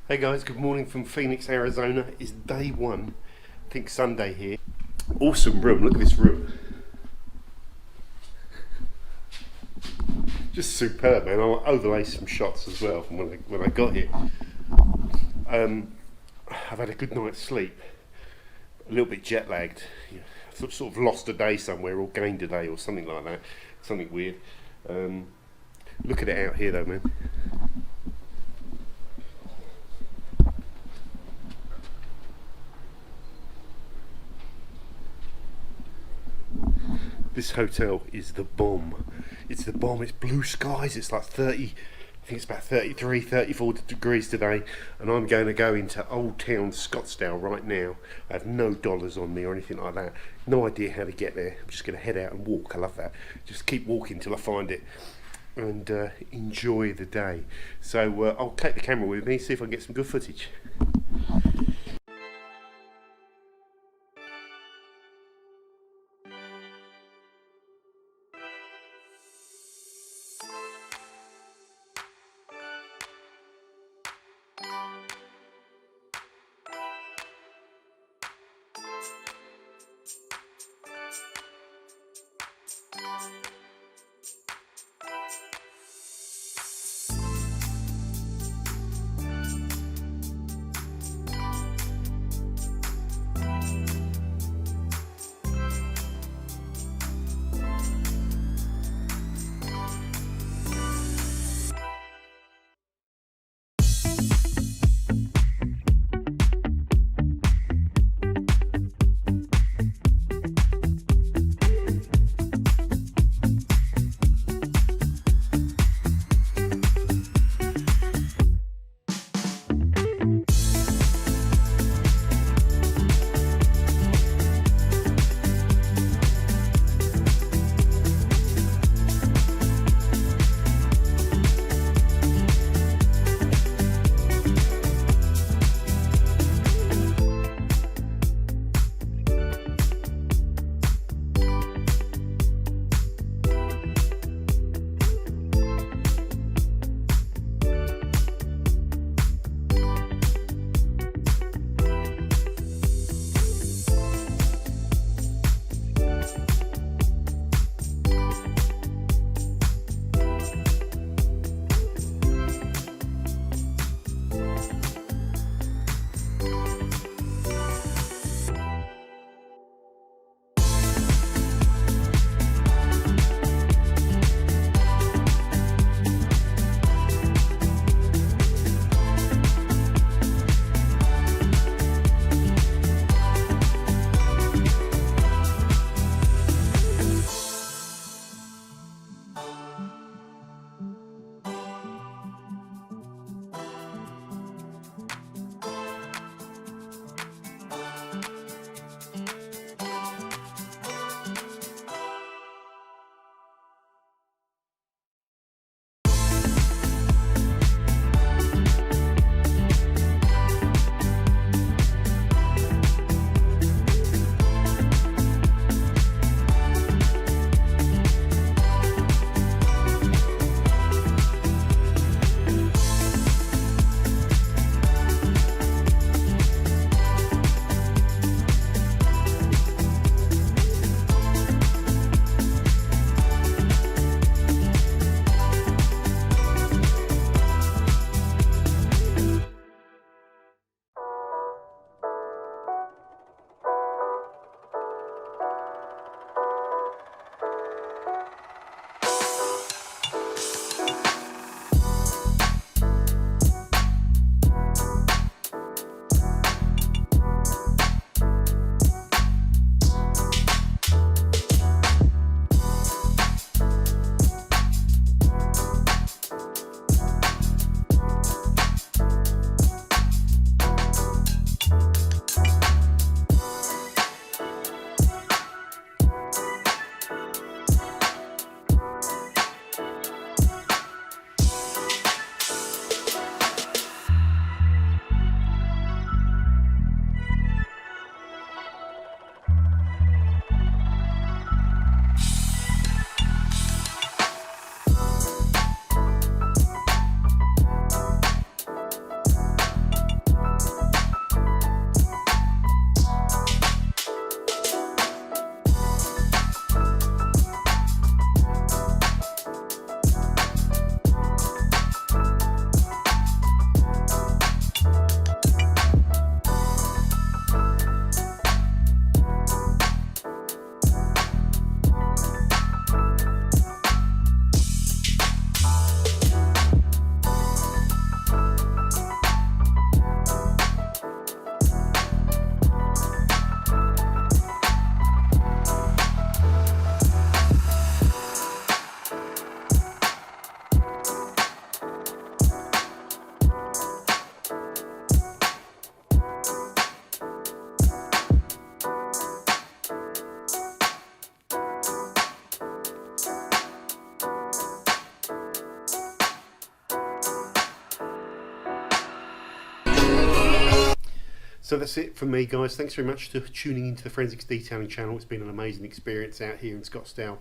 Hey guys, good morning from Phoenix, Arizona. It's day one, I think Sunday here. Awesome room, look at this room. Just superb, man. I'll overlay some shots as well from when I got here. I've had a good night's sleep, a little bit jet lagged. I've sort of lost a day somewhere or gained a day or something like that, something weird. Look at it out here though, man. This hotel is the bomb. It's the bomb. It's blue skies. It's like 30, I think it's about 33, 34 degrees today. And I'm going to go into Old Town Scottsdale right now. I have no dollars on me or anything like that. No idea how to get there. I'm just going to head out and walk. I love that. Just keep walking till I find it. And enjoy the day. So I'll take the camera with me, see if I can get some good footage. So that's it from me, guys. Thanks very much for tuning into the Forensics Detailing channel. It's been an amazing experience out here in Scottsdale,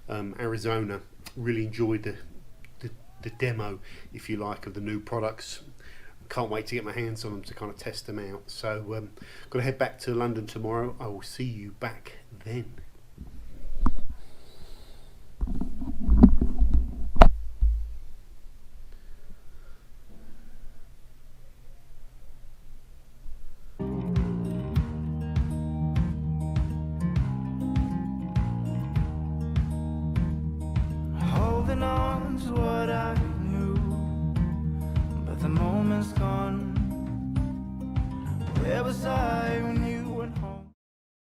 Arizona. Really enjoyed the demo, if you like, of the new products. Can't wait to get my hands on them to kind of test them out. So got to head back to London tomorrow. I will see you back then. Holding on to what I knew, but the moment's gone. Where was I?